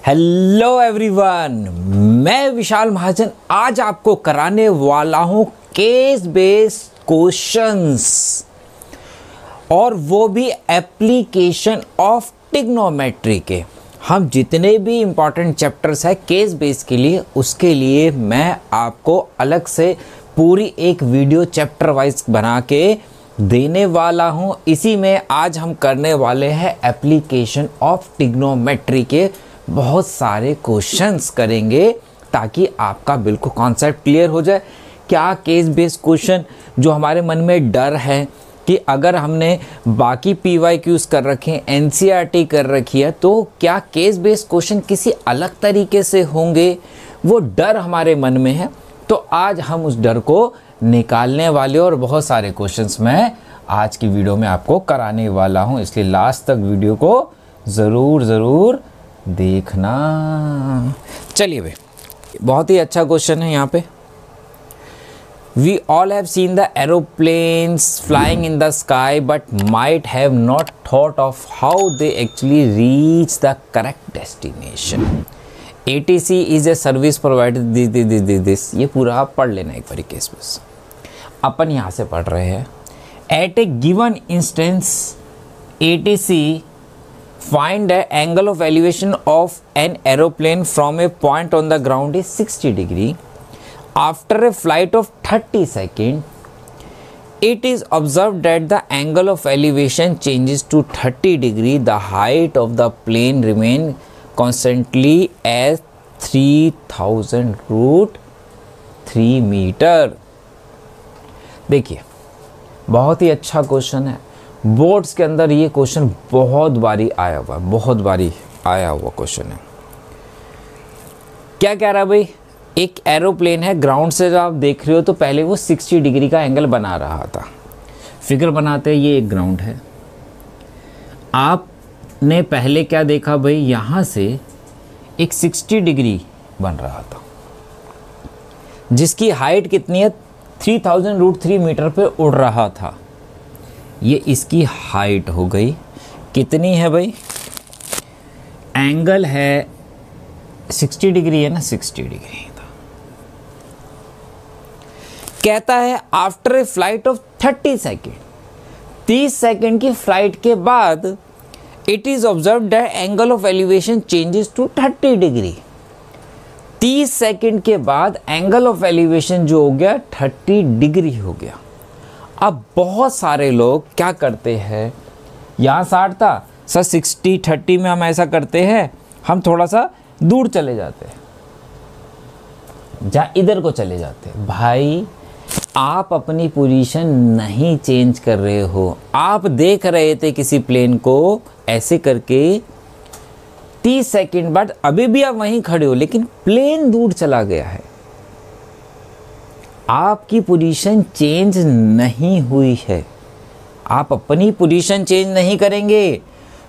Hello everyone, मैं विशाल महाजन आज आपको कराने वाला हूं केस बेस्ड क्वेश्चंस और वो भी एप्लीकेशन ऑफ ट्रिग्नोमेट्री के। हम जितने भी इम्पॉर्टेंट चैप्टर्स है केस बेस के लिए, उसके लिए मैं आपको अलग से पूरी एक वीडियो चैप्टर वाइज बना के देने वाला हूं। इसी में आज हम करने वाले हैं एप्लीकेशन ऑफ ट्रिग्नोमेट्री के बहुत सारे क्वेश्चंस करेंगे ताकि आपका बिल्कुल कॉन्सेप्ट क्लियर हो जाए। क्या केस बेस्ड क्वेश्चन जो हमारे मन में डर है कि अगर हमने बाकी PYQs कर रखे हैं, NCERT कर रखी है, तो क्या केस बेस्ड क्वेश्चन किसी अलग तरीके से होंगे, वो डर हमारे मन में है। तो आज हम उस डर को निकालने वाले और बहुत सारे क्वेश्चंस मैं आज की वीडियो में आपको कराने वाला हूं, इसलिए लास्ट तक वीडियो को ज़रूर देखना। चलिए भाई, बहुत ही अच्छा क्वेश्चन है यहाँ पे। We all have seen the aeroplanes flying in the sky but might have not thought of how they actually reach the correct destination. ATC is a service provided this ये पूरा आप पढ़ लेना एक बारी केस बस। अपन यहाँ से पढ़ रहे हैं। At a given instance ATC find the angle of elevation of an aeroplane from a point on the ground is 60 degree. After a flight of 30 seconds, it is observed that the angle of elevation changes to 30 degree. The height of the plane remain constantly as 3000 root 3 metre. देखिए, बहुत ही अच्छा question है। Boards के अंदर ये question बहुत बारी आया हुआ क्वेश्चन है। क्या कह रहा है भाई, एक एरोप्लेन है, ग्राउंड से जब आप देख रहे हो तो पहले वो 60 डिग्री का एंगल बना रहा था। फिगर बनाते हैं, ये एक ग्राउंड है। आपने पहले क्या देखा भाई, यहाँ से एक 60 डिग्री बन रहा था जिसकी हाइट कितनी है, 3000 रूट 3 मीटर पे उड़ रहा था। ये इसकी हाइट हो गई, कितनी है भाई, एंगल है 60 डिग्री है ना, 60 डिग्री था। कहता है after a flight of 30 second, 30 second की फ्लाइट के बाद it is observe that angle of elevation changes to 30 degree. 30 second के बाद एंगल ऑफ एलिवेशन जो हो गया 30 डिग्री हो गया। अब बहुत सारे लोग क्या करते हैं, यहाँ 60 था सर, 60 30 में हम ऐसा करते हैं, हम थोड़ा सा दूर चले जाते हैं, जहाँ इधर को चले जाते हैं। भाई, आप अपनी पोजीशन नहीं चेंज कर रहे हो। आप देख रहे थे किसी प्लेन को ऐसे करके, 30 सेकंड बाद अभी भी आप वहीं खड़े हो, लेकिन प्लेन दूर चला गया है। आपकी पोजीशन चेंज नहीं हुई है। आप अपनी पोजीशन चेंज नहीं करेंगे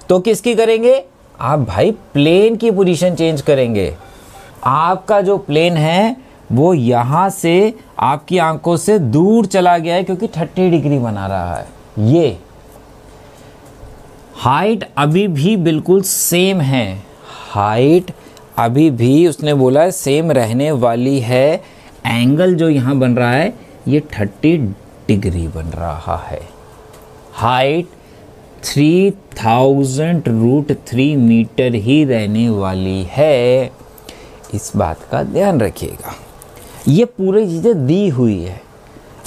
तो किसकी करेंगे आप? भाई, प्लेन की पोजीशन चेंज करेंगे। आपका जो प्लेन है वो यहाँ से आपकी आंखों से दूर चला गया है क्योंकि 30 डिग्री बना रहा है। ये हाइट अभी भी बिल्कुल सेम है, हाइट अभी भी उसने बोला है सेम रहने वाली है। एंगल जो यहाँ बन रहा है ये 30 डिग्री बन रहा है। हाइट 3000 रूट 3 मीटर ही रहने वाली है, इस बात का ध्यान रखिएगा। ये पूरी चीज़ें दी हुई है।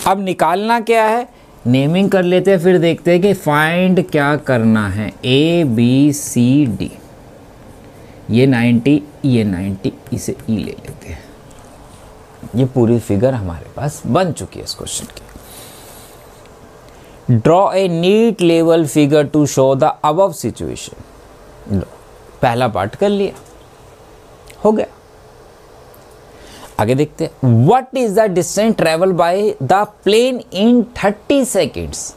अब निकालना क्या है, नेमिंग कर लेते हैं, फिर देखते हैं कि फाइंड क्या करना है। ABCD, ये 90, ये 90, इसे E ले लेते हैं। ये पूरी फिगर हमारे पास बन चुकी है इस क्वेश्चन की। Draw a neat level figure to show the above situation. पहला पार्ट कर लिया, हो गया। आगे देखते हैं। What is the distance travel by the plane in 30 seconds.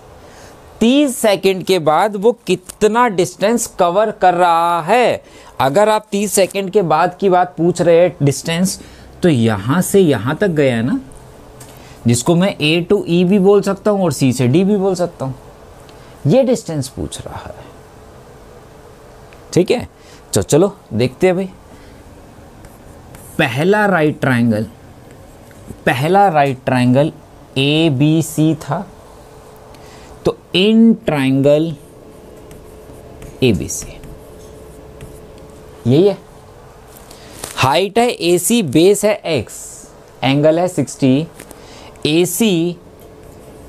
30 second के बाद वो कितना डिस्टेंस कवर कर रहा है। अगर आप 30 सेकेंड के बाद की बात पूछ रहे हैं डिस्टेंस, तो यहाँ से यहाँ तक गया है ना, जिसको मैं A to E भी बोल सकता हूँ और C से D भी बोल सकता हूँ। ये डिस्टेंस पूछ रहा है, ठीक है। तो चलो देखते हैं भाई, पहला right triangle A B C था, तो इन ट्रायंगल ए बी सी यही है। हाइट है ए सी, बेस है एक्स, एंगल है 60, A C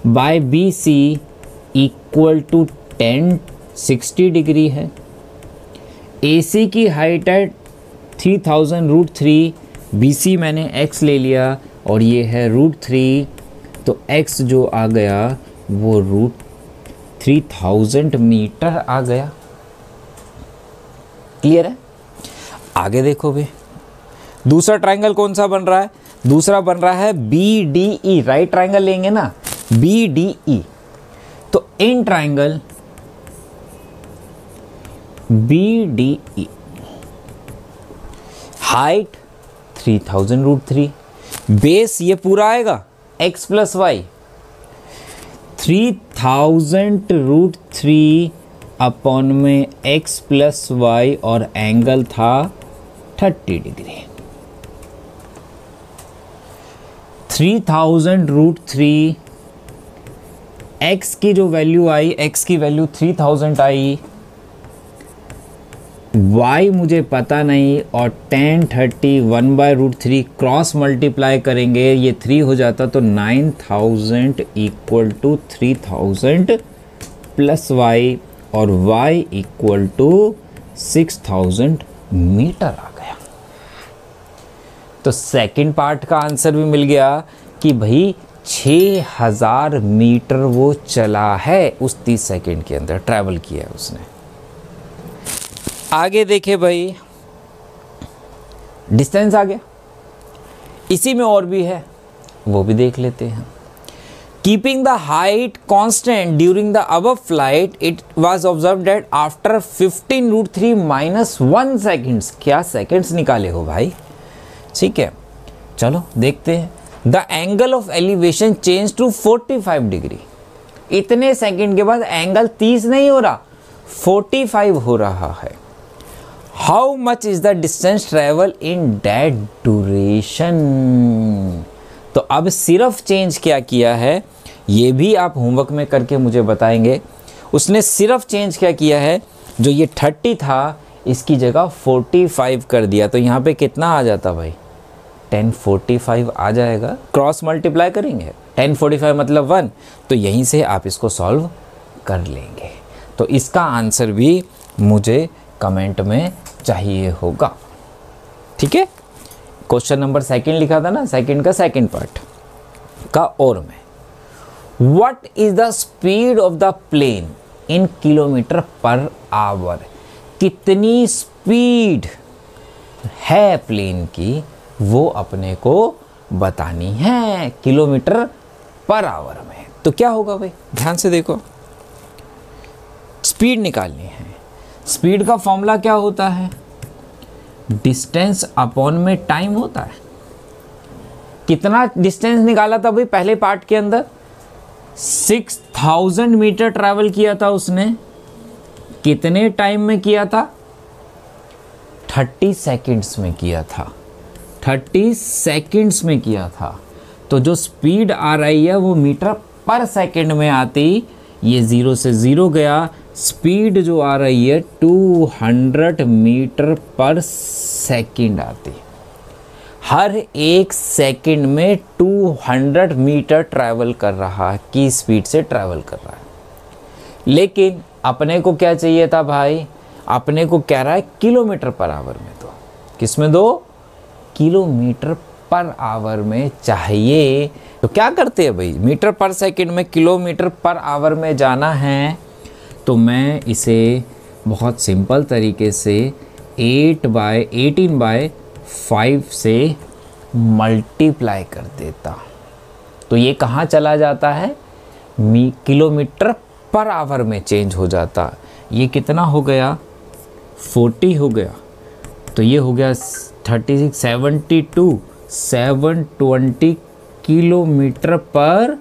by B C equal to 60 degree है। ए सी की हाइट है 3000√3, बी सी मैंने x ले लिया और ये है √3, तो x जो आ गया वो √3000 मीटर आ गया। क्लियर है? आगे देखो भी, दूसरा ट्रायंगल कौन सा बन रहा है? दूसरा बन रहा है B D E. Right triangle लेंगे ना, बी डी ई, तो in triangle B D E height 3000√3, base ये पूरा आएगा x प्लस वाई, 3000√3 अपॉन में x प्लस वाई, और एंगल था 30 डिग्री। 3000√3, x की जो वैल्यू आई, x की वैल्यू 3000 आई, y मुझे पता नहीं, और tan 30 1/√3 क्रॉस मल्टीप्लाई करेंगे, ये 3 हो जाता तो 9000 इक्वल टू 3000 प्लस y, और y इक्वल टू 6000 मीटर आ गया। तो सेकंड पार्ट का आंसर भी मिल गया कि भाई 6000 मीटर वो चला है, उस 30 सेकंड के अंदर ट्रैवल किया है उसने। आगे देखे भाई, डिस्टेंस आ गया, इसी में और भी है, वो भी देख लेते हैं। Keeping the height constant during the above flight, it was observe that after 15√3 - 1 seconds, क्या सेकेंड्स निकाले हो भाई, ठीक है। चलो देखते हैं। The angle of elevation change to 45 degree, इतने सेकेंड के बाद एंगल 30 नहीं हो रहा, 45 हो रहा है। How much is the distance travel in that duration. तो अब सिर्फ चेंज क्या किया है, ये भी आप होमवर्क में करके मुझे बताएंगे। उसने सिर्फ चेंज क्या किया है, जो ये 30 था इसकी जगह 45 कर दिया, तो यहाँ पे कितना आ जाता भाई, 1045 आ जाएगा। क्रॉस मल्टीप्लाई करेंगे, 1045 मतलब 1, तो यहीं से आप इसको सॉल्व कर लेंगे। तो इसका आंसर भी मुझे कमेंट में चाहिए होगा, ठीक है। क्वेश्चन नंबर सेकंड लिखा था ना, सेकंड का सेकंड पार्ट का और में, what is the speed of the plane in kilometre per hour. कितनी स्पीड है प्लेन की, वो अपने को बतानी है किलोमीटर पर आवर में। तो क्या होगा भाई, ध्यान से देखो, स्पीड निकालनी है। स्पीड का फॉर्मूला क्या होता है, डिस्टेंस अपॉन में टाइम होता है। कितना डिस्टेंस निकाला था भाई पहले पार्ट के अंदर, 6000 मीटर ट्रैवल किया था उसने, कितने टाइम में किया था, 30 सेकेंड्स में किया था, 30 सेकेंड्स में किया था। तो जो स्पीड आ रही है वो मीटर पर सेकेंड में आती, ये 0 से 0 गया, स्पीड जो आ रही है 200 मीटर पर सेकेंड आती। हर एक सेकेंड में 200 मीटर ट्रैवल कर रहा है, की स्पीड से ट्रैवल कर रहा है। लेकिन अपने को क्या चाहिए था भाई, अपने को कह रहा है किलोमीटर पर आवर में, तो किस में दो, किलोमीटर पर आवर में चाहिए। तो क्या करते हैं भाई, मीटर पर सेकंड में किलोमीटर पर आवर में जाना है, तो मैं इसे बहुत सिंपल तरीके से 18/5 से मल्टीप्लाई कर देता। तो ये कहाँ चला जाता है, किलोमीटर पर आवर में चेंज हो जाता। ये कितना हो गया, 40 हो गया, तो ये हो गया 36, 72, 720 kilometre per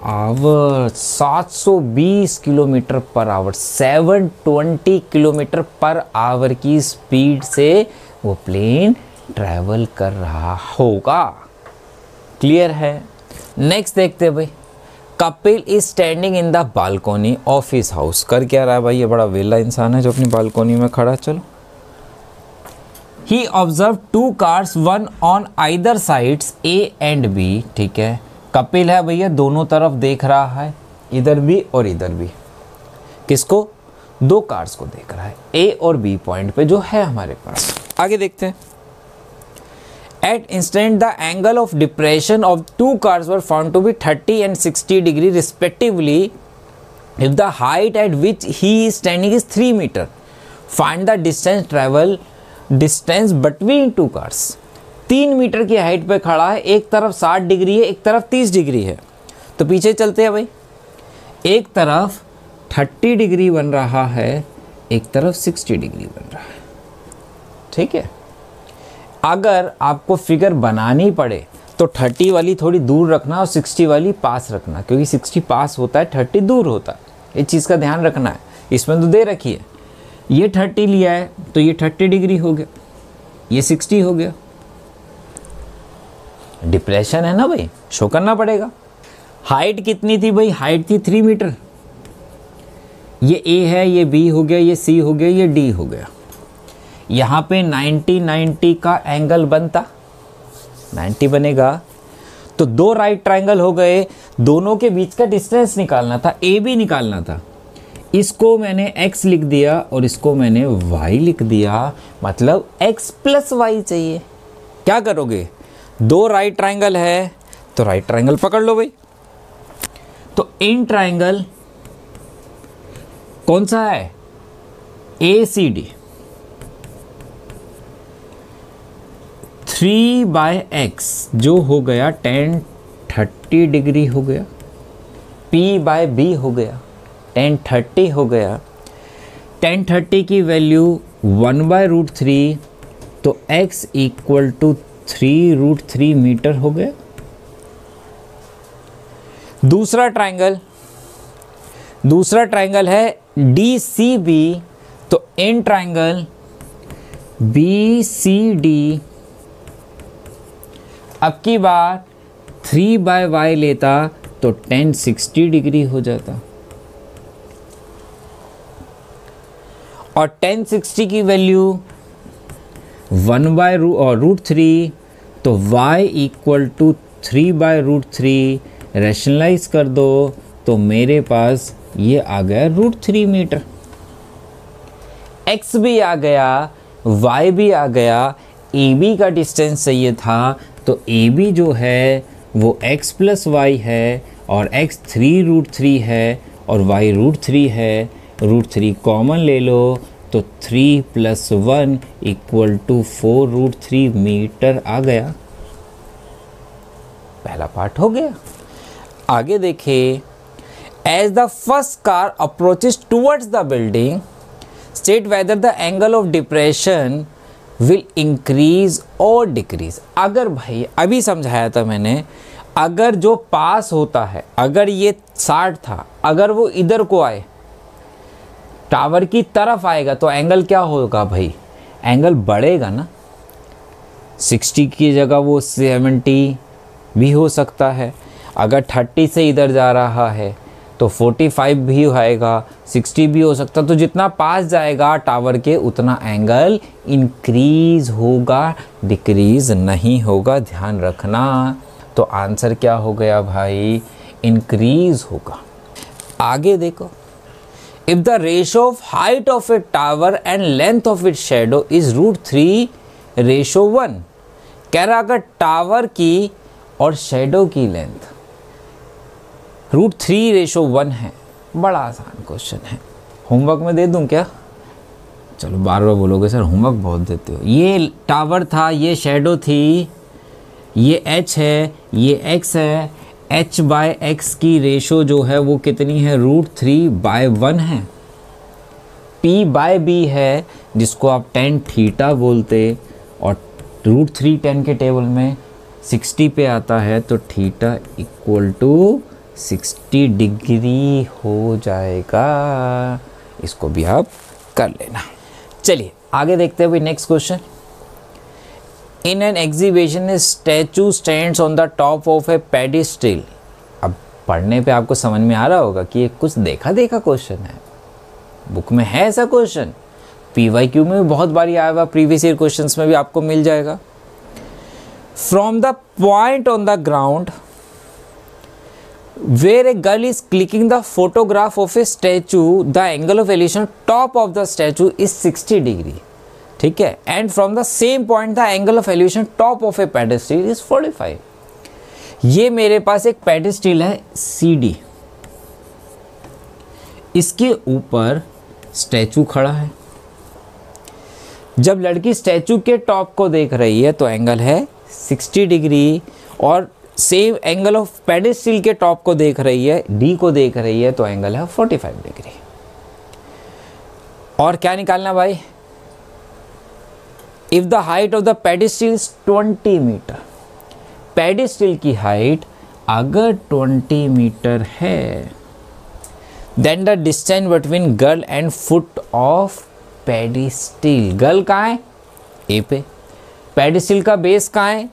our, 720 kilometre per our, 720 kilometre per our की स्पीड से वो प्लेन ट्रैवल कर रहा होगा। क्लियर है? नेक्स्ट देखते हैं भाई, Kapil is standing in the balcony of his house. कर क्या रहा है भाई? ये बड़ा वेला इंसान है जो अपनी बालकोनी में खड़ा है। चलो, he observe two cars, one on either sides A and B. ठीक है, कपिल है भैया, दोनों तरफ देख रहा है, इधर भी और इधर भी। किसको? दो कार्स को देख रहा है, ए और बी पॉइंट पे जो है हमारे पास। आगे देखते हैं। At instant the angle of depression of two cars were found to be 30 and 60 degree respectively if the height at which he is standing is 3 meter. Find the distance between two cars. 3 metre की height पे खड़ा है, एक तरफ 60 degree है, एक तरफ 30 degree है। तो पीछे चलते हैं भाई, एक तरफ 30 डिग्री बन रहा है, एक तरफ 60 डिग्री बन रहा है। ठीक है, अगर आपको फिगर बनानी पड़े तो 30 वाली थोड़ी दूर रखना और 60 वाली पास रखना, क्योंकि 60 पास होता है, 30 दूर होता है। इस चीज़ का ध्यान रखना है। इसमें तो दे रखी है, ये 30 लिया है तो ये 30 डिग्री हो गया, ये 60 हो गया। डिप्रेशन है ना भाई, शो करना पड़ेगा। हाइट कितनी थी भाई? हाइट थी 3 मीटर। ये ए है, ये बी हो गया, ये सी हो गया, ये डी हो गया। यहाँ पे 90 का एंगल बनता, 90 बनेगा तो दो राइट ट्रायंगल हो गए, दोनों के बीच का डिस्टेंस निकालना था, ए बी निकालना था। इसको मैंने x लिख दिया और इसको मैंने y लिख दिया, मतलब x प्लस वाई चाहिए। क्या करोगे? दो राइट ट्रायंगल है तो राइट ट्रायंगल पकड़ लो भाई। तो इन ट्रायंगल कौन सा है? ACD। 3/x जो हो गया tan 30 डिग्री हो गया, P/B हो गया, tan 30 हो गया। tan 30 की वैल्यू 1/√3, तो x इक्वल टू 3√3 मीटर हो गया। दूसरा ट्रायंगल है DCB, तो इन ट्रायंगल BCD अब की बार 3/y लेता तो tan 60 डिग्री हो जाता, और tan 60 की वैल्यू 1/√3, तो y इक्वल टू 3/√3। रैशनलाइज कर दो तो मेरे पास ये आ गया √3 मीटर। x भी आ गया, y भी आ गया, AB का डिस्टेंस चाहिए था, तो AB जो है वो x प्लस वाई है, और x 3√3 है और y √3 है। √3 कॉमन ले लो तो 3 + 1 इक्वल टू 4√3 मीटर आ गया। पहला पार्ट हो गया। आगे देखिए, as the first car approaches towards the building state whether the angle of depression will increase और डिक्रीज। अगर भाई अभी समझाया था मैंने, अगर जो पास होता है, अगर ये 60 था, अगर वो इधर को आए, टावर की तरफ आएगा, तो एंगल क्या होगा भाई? एंगल बढ़ेगा ना। 60 की जगह वो 70 भी हो सकता है। अगर 30 से इधर जा रहा है तो 45 भी आएगा, 60 भी हो सकता। तो जितना पास जाएगा टावर के उतना एंगल इंक्रीज होगा, डिक्रीज नहीं होगा, ध्यान रखना। तो आंसर क्या हो गया भाई? इंक्रीज होगा। आगे देखो, if the ratio of height of A tower and length of it shadow is √3:1। कह रहा अगर टावर की और शेडो की लेंथ √3:1 है। बड़ा आसान क्वेश्चन है, होमवर्क में दे दूं क्या? चलो बार बार बोलोगे सर होमवर्क बहुत देते हो। ये टावर था, ये शेडो थी, ये h है, ये x है। h/x की रेशो जो है वो कितनी है? √3/1 है। P/B है, जिसको आप tan थीटा बोलते, और √3 tan के टेबल में 60 पे आता है, तो थीटा इक्वल टू 60 डिग्री हो जाएगा। इसको भी आप कर लेना। चलिए आगे देखते हैं भाई next question. In an exhibition statue stands on the top of A pedestal. अब पढ़ने पे आपको समझ में आ रहा होगा कि ये कुछ देखा देखा क्वेश्चन है, बुक में है ऐसा क्वेश्चन, PYQ में भी बहुत बारी आया हुआ, प्रीवियस ईयर क्वेश्चंस में भी आपको मिल जाएगा। From the point on the ground where a girl is clicking the photograph of a statue, the angle of elevation top of the statue is 60 degree, ठीक है, and from the same point the angle of elevation top of a pedestal is 45। ये मेरे पास एक pedestal है CD, इसके ऊपर statue खड़ा है। जब लड़की स्टैचू के टॉप को देख रही है तो एंगल है 60 डिग्री, और सेम एंगल ऑफ पेडिस्टल के टॉप को देख रही है, D को देख रही है, तो एंगल है 45 डिग्री। और क्या निकालना भाई? If the height of the pedestal is 20 metre, pedestal की हाइट अगर 20 मीटर है, then the distance between girl and foot of pedestal, girl कहाँ है? A पे, पेडिस्टल का बेस कहाँ है?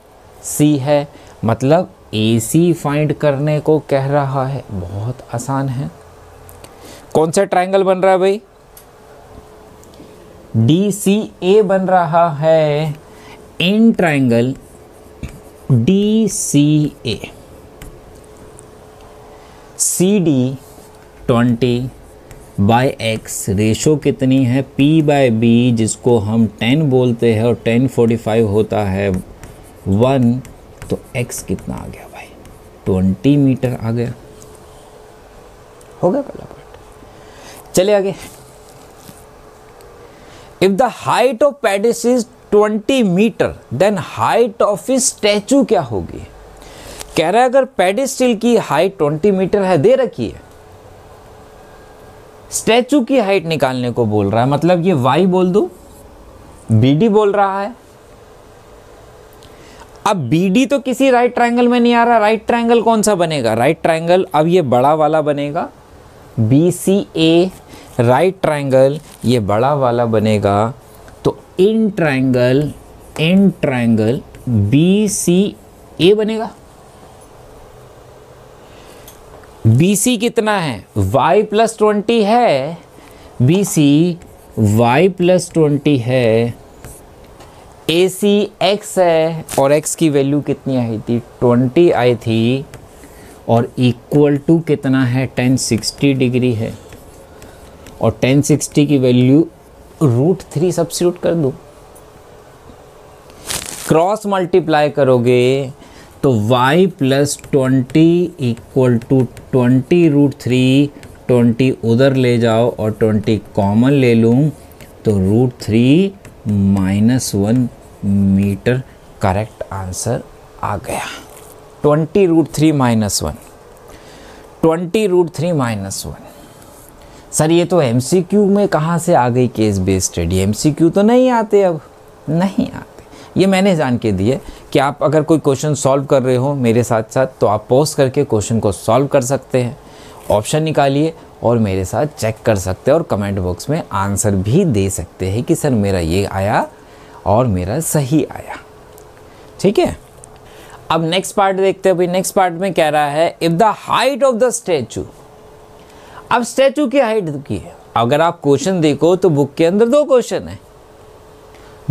C है, मतलब AC फाइंड करने को कह रहा है। बहुत आसान है। कौन सा ट्रायंगल बन रहा है भाई? DCA बन रहा है, in triangle DCA। CD 20 by X, ratio कितनी है? P/B, जिसको हम 10 बोलते हैं, और 10 45 होता है 1, तो X कितना आ गया भाई? 20 मीटर आ गया। हो गया पहला पार्ट। चले आगे। If the height of pedestal is 20 metre, then height of इस स्टैचू क्या होगी? कह रहा है अगर पेडिस्टल की हाइट 20 मीटर है, दे रखी है, स्टैचू की हाइट निकालने को बोल रहा है, मतलब ये Y बोल दो, BD बोल रहा है। अब BD तो किसी राइट ट्रायंगल में नहीं आ रहा, राइट ट्रायंगल कौन सा बनेगा? राइट ट्रायंगल अब ये बड़ा वाला बनेगा, BCA, राइट ट्रायंगल ये बड़ा वाला बनेगा, तो इन ट्रायंगल BCA बनेगा। BC कितना है? Y + 20 है, BC Y + 20 है, AC X है, और X की वैल्यू कितनी आई थी? 20 आई थी, और इक्वल टू कितना है? 1060 डिग्री है, और 1060 की वैल्यू √3 सब्स्टिट्यूट कर दो, क्रॉस मल्टीप्लाई करोगे तो Y + 20 इक्वल टू 20 √3, 20 उधर ले जाओ और 20 कॉमन ले लूँ तो √3 - 1 मीटर करेक्ट आंसर आ गया। 20 √3 - 1, 20 √3 - 1। सर ये तो MCQ में कहाँ से आ गई केस बेस्ड स्टडी? MCQ तो नहीं आते, अब नहीं आते। ये मैंने जान के दिए कि आप अगर कोई क्वेश्चन सॉल्व कर रहे हो मेरे साथ साथ, तो आप पॉज करके क्वेश्चन को सॉल्व कर सकते हैं, ऑप्शन निकालिए और मेरे साथ चेक कर सकते हैं, और कमेंट बॉक्स में आंसर भी दे सकते हैं कि सर मेरा ये आया और मेरा सही आया। ठीक है, अब नेक्स्ट पार्ट देखते हैं भाई। नेक्स्ट पार्ट में कह रहा है if the height of the statue. अब स्टैचू की हाइट की है, अगर आप क्वेश्चन देखो तो बुक के अंदर 2 क्वेश्चन है,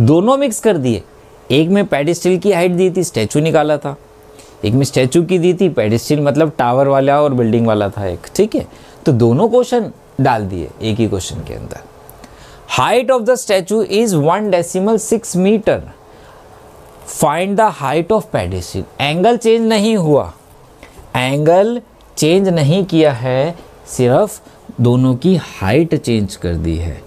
दोनों मिक्स कर दिए। एक में पेडिस्टल की हाइट दी थी, स्टैचू निकाला था, एक में स्टैचू की दी थी, पेडिस्टल मतलब टावर वाला और बिल्डिंग वाला था एक। ठीक है, तो दोनों क्वेश्चन डाल दिए एक ही क्वेश्चन के अंदर। Height of the statue is 1.6 metre, find the height of pedestal. Angle change नहीं हुआ, एंगल चेंज नहीं किया है, सिर्फ दोनों की हाइट चेंज कर दी है।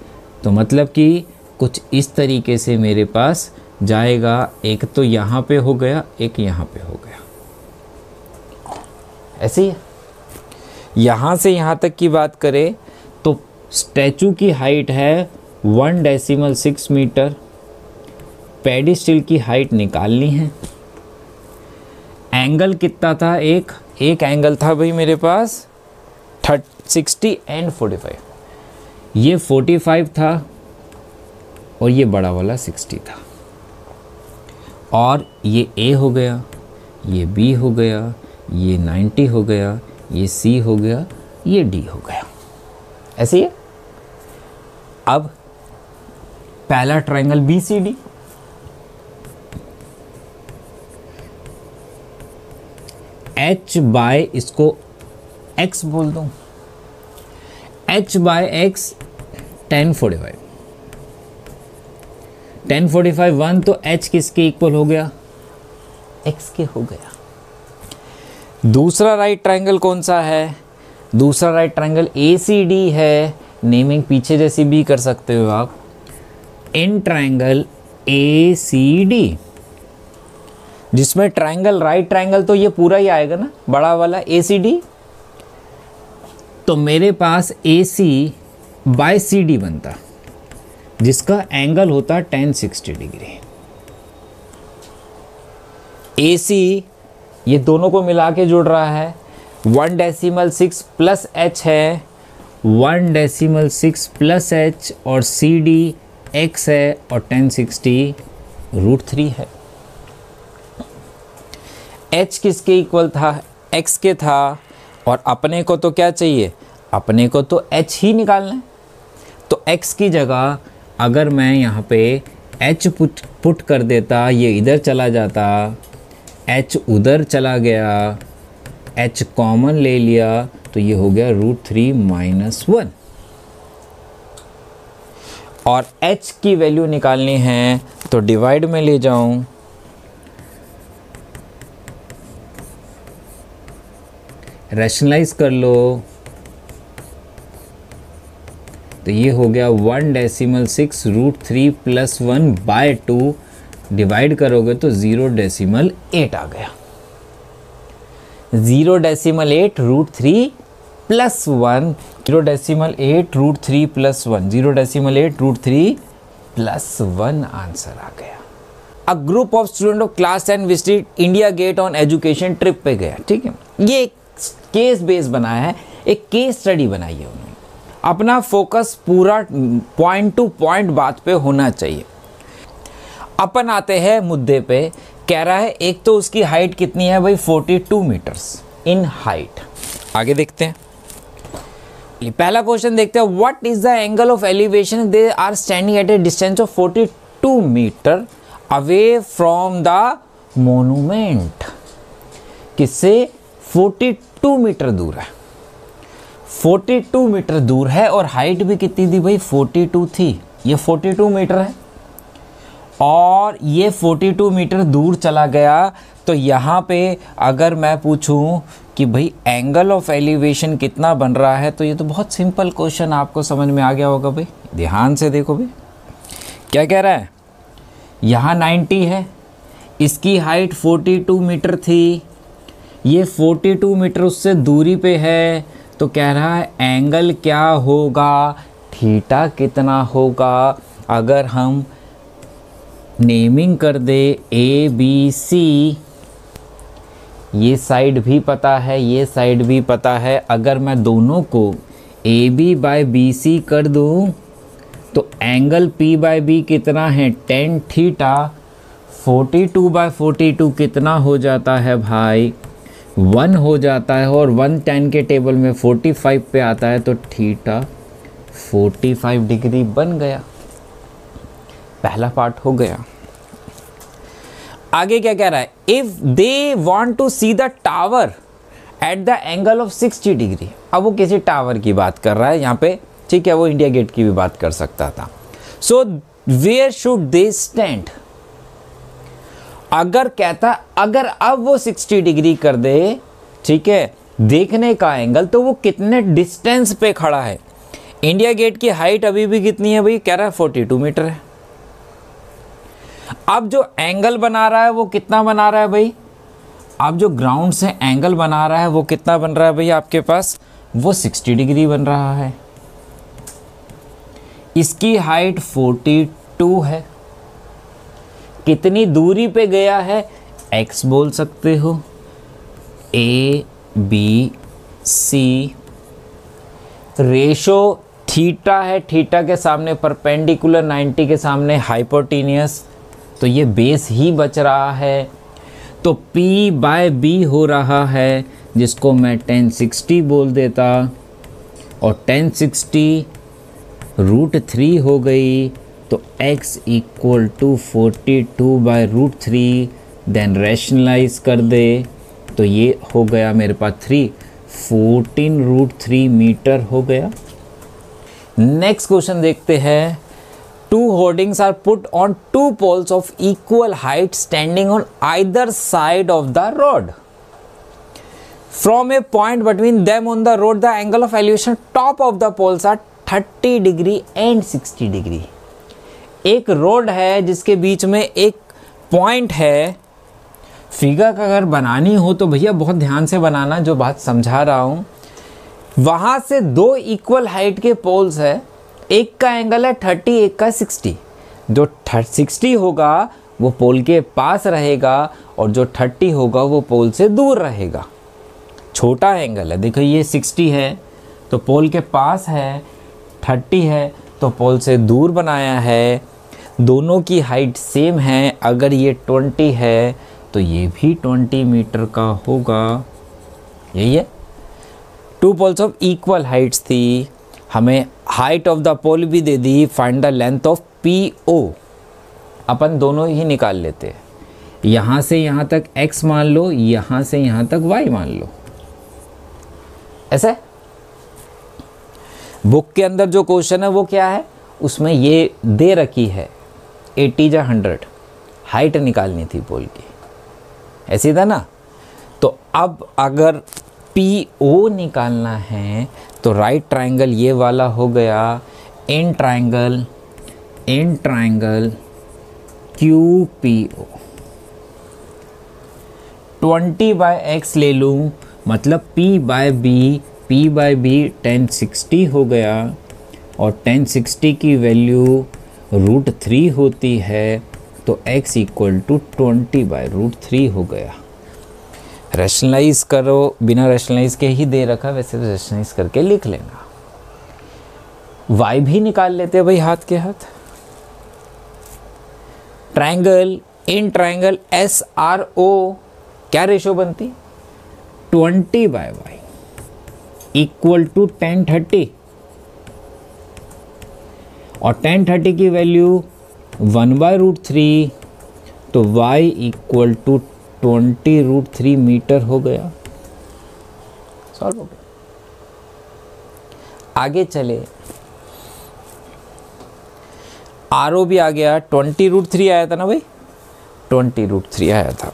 तो मतलब कि कुछ इस तरीके से मेरे पास जाएगा, एक तो यहाँ पे हो गया, एक यहाँ पे हो गया, ऐसे ही है। यहाँ से यहाँ तक की बात करें तो स्टैचू की हाइट है 1.6 मीटर, पेडिस्टल की हाइट निकालनी है। एंगल कितना था? एक एंगल था भाई मेरे पास 60 एंड 45, ये 45 था और ये बड़ा वाला 60 था। और ये A हो गया, ये B हो गया, ये 90 हो गया, ये C हो गया, ये D हो गया। ऐसे ही है। अब पहला ट्रायंगल BCD, H बाय इसको X बोल दूं, H बाय X 1045, 1045 1, तो H किसके इक्वल हो गया? X के हो गया। दूसरा राइट ट्रायंगल कौन सा है? दूसरा राइट ट्रायंगल ACD है। नेमिंग पीछे जैसी भी कर सकते हो आप। इन ट्रायंगल ACD, जिसमें ट्रायंगल राइट ट्रायंगल तो ये पूरा ही आएगा ना, बड़ा वाला ACD। तो मेरे पास AC बाय CD बनता, जिसका एंगल होता 1060 डिग्री। AC ये दोनों को मिला के जुड़ रहा है, 1.6 प्लस H है, 1.6 प्लस H, और CD X है, और 1060 √3 है। H किसके इक्वल था? X के था। और अपने को तो क्या चाहिए? अपने को तो H ही निकालना है। तो X की जगह अगर मैं यहाँ पे H पुट कर देता, ये इधर चला जाता, H उधर चला गया, H कॉमन ले लिया, तो ये हो गया √3 - 1। और H की वैल्यू निकालनी है तो डिवाइड में ले जाऊं, रैशनलाइज कर लो, तो ये हो गया 1.6 √3 + 1/2, डिवाइड करोगे तो 0.8 आ गया। 0.8 √3 + 1, 0.8 √3 + 1, 0.8 √3 + 1 आंसर आ गया। A group of student of class 10 visited India get on education trip पे गया। ठीक है, ये एक केस बेस बनाया है, एक केस स्टडी बनाई है उन्होंने। अपना फोकस पूरा पॉइंट टू पॉइंट बात पे होना चाहिए। अपन आते हैं मुद्दे पे। कह रहा है एक तो उसकी हाइट कितनी है भाई? 42 मीटर्स इन हाइट। आगे देखते हैं, पहला क्वेश्चन देखते हैं। What is the angle of elevation? They are standing at a distance of 42 metre away from the monument. किससे? 42 मीटर दूर है। 42 मीटर दूर है और हाइट भी कितनी थी भाई? 42 थी। ये 42 मीटर है और ये 42 मीटर दूर चला गया। तो यहाँ पे अगर मैं पूछूं कि भाई एंगल ऑफ एलिवेशन कितना बन रहा है, तो ये तो बहुत सिंपल क्वेश्चन आपको समझ में आ गया होगा भाई। ध्यान से देखो भाई, क्या कह रहा है? यहाँ 90 है, इसकी हाइट 42 मीटर थी, ये 42 मीटर उससे दूरी पे है, तो कह रहा है एंगल क्या होगा? थीटा कितना होगा? अगर हम नेमिंग कर दे ABC, ये साइड भी पता है, ये साइड भी पता है। अगर मैं दोनों को AB बाय BC कर दूं तो एंगल P/B कितना है? 10 थीटा। 42 बाय 42 कितना हो जाता है भाई? 1 हो जाता है, और 110 के टेबल में 45 पे आता है, तो थीटा 45 डिग्री बन गया। पहला पार्ट हो गया। आगे क्या कह रहा है? If they want to see the tower at the angle of 60 degree. अब वो किसी टावर की बात कर रहा है यहाँ पे, ठीक है, वो इंडिया गेट की भी बात कर सकता था। So where should they stand? अगर कहता, अगर अब वो 60 डिग्री कर दे, ठीक है, देखने का एंगल, तो वो कितने डिस्टेंस पे खड़ा है? इंडिया गेट की हाइट अभी भी कितनी है भाई? कह रहा है 42 मीटर है। अब जो एंगल बना रहा है वो कितना बना रहा है भाई? अब जो ग्राउंड से एंगल बना रहा है वो कितना बन रहा है भाई आपके पास? वो 60 डिग्री बन रहा है। इसकी हाइट 42 है। कितनी दूरी पे गया है? x बोल सकते हो। A B C ratio theta है, थीटा के सामने परपेंडिकुलर, 90 के सामने हाइपोटेनियस, तो ये बेस ही बच रहा है, तो P/B हो रहा है, जिसको मैं 1060 बोल देता, और 1060 √3 हो गई, तो x = 42/√3। देन रैशनलाइज कर दे तो ये हो गया मेरे पास 14√3 मीटर हो गया। नेक्स्ट क्वेश्चन देखते हैं। 2 hoardings are put on 2 poles of equal height standing on either side of the road. From a point between them on the road, the angle of elevation top of the poles are 30 degree and 60 degree. एक road है जिसके बीच में एक point है। Figure अगर बनानी हो तो भैया बहुत ध्यान से बनाना, जो बात समझा रहा हूँ। वहाँ से 2 इक्वल हाइट के पोल्स है, एक का एंगल है 30, एक का 60। जो 60 होगा वो पोल के पास रहेगा और जो 30 होगा वो पोल से दूर रहेगा। छोटा एंगल है, देखो ये 60 है तो पोल के पास है, 30 है तो पोल से दूर बनाया है। दोनों की हाइट सेम है, अगर ये 20 है तो ये भी 20 मीटर का होगा। यही है, 2 पोल्स ऑफ इक्वल हाइट्स थी, हमें हाइट ऑफ द पोल भी दे दी, find the length of PO। अपन दोनों ही निकाल लेते हैं, यहाँ से यहाँ तक x मान लो, यहाँ से यहाँ तक y मान लो। ऐसा बुक के अंदर जो क्वेश्चन है वो क्या है, उसमें ये दे रखी है 80/100 हाइट निकालनी थी पोल की, ऐसी था ना। तो अब अगर PO निकालना है तो राइट ट्रायंगल ये वाला हो गया, इन ट्रायंगल QPO। 20/x ले लूँ, मतलब P/B 1060 हो गया, और 1060 की वैल्यू √3 होती है, तो x = 20/√3 हो गया। रैशनलाइज करो, बिना रैशनलाइज के ही दे रखा, वैसे रैशनलाइज करके लिख लेना। y भी निकाल लेते हैं भाई हाथ के हाथ। ट्रायंगल इन ट्रायंगल SRO क्या रेशो बनती, 20/y = 1030, और 1030 की वैल्यू 1/√3, तो y = 20√3 मीटर हो गया। सॉल्व हो गया। आगे चले, RO भी आ गया, 20√3 आया था ना भाई, 20√3 आया था।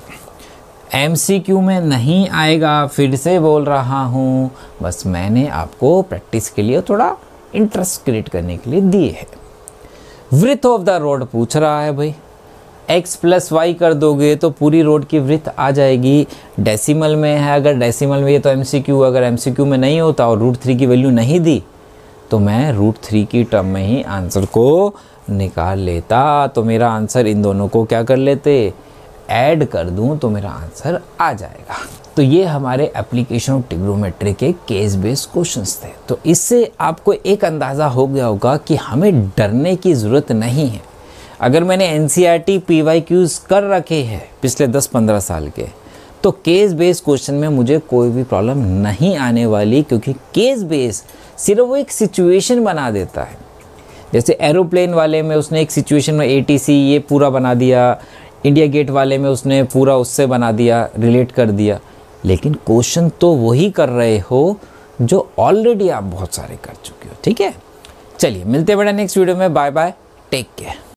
MCQ में नहीं आएगा, फिर से बोल रहा हूँ, बस मैंने आपको प्रैक्टिस के लिए थोड़ा इंटरेस्ट क्रिएट करने के लिए दिए है। विड्थ ऑफ द रोड पूछ रहा है भाई, x + y कर दोगे तो पूरी रोड की विड्थ आ जाएगी। डेसिमल में है, अगर डेसिमल में ये तो MCQ, अगर MCQ में नहीं होता और √3 की वैल्यू नहीं दी तो मैं √3 की टर्म में ही आंसर को निकाल लेता। तो मेरा आंसर इन दोनों को क्या कर लेते, ऐड कर दूं तो मेरा आंसर आ जाएगा। तो ये हमारे एप्लीकेशन ऑफ ट्रिग्नोमेट्री के केस बेस्ड क्वेश्चंस थे। तो इससे आपको एक अंदाज़ा हो गया होगा कि हमें डरने की ज़रूरत नहीं है। अगर मैंने NCERT PYQs कर रखे हैं पिछले 10-15 साल के, तो केस बेस्ड क्वेश्चन में मुझे कोई भी प्रॉब्लम नहीं आने वाली, क्योंकि केस बेस्ड सिर्फ वो एक सिचुएशन बना देता है। जैसे एरोप्लेन वाले में उसने एक सिचुएशन में ATC ये पूरा बना दिया, इंडिया गेट वाले में उसने पूरा उससे बना दिया, रिलेट कर दिया, लेकिन क्वेश्चन तो वही कर रहे हो जो ऑलरेडी आप बहुत सारे कर चुके हो। ठीक है, चलिए मिलते हैं बड़ा नेक्स्ट वीडियो में। Bye bye, take care.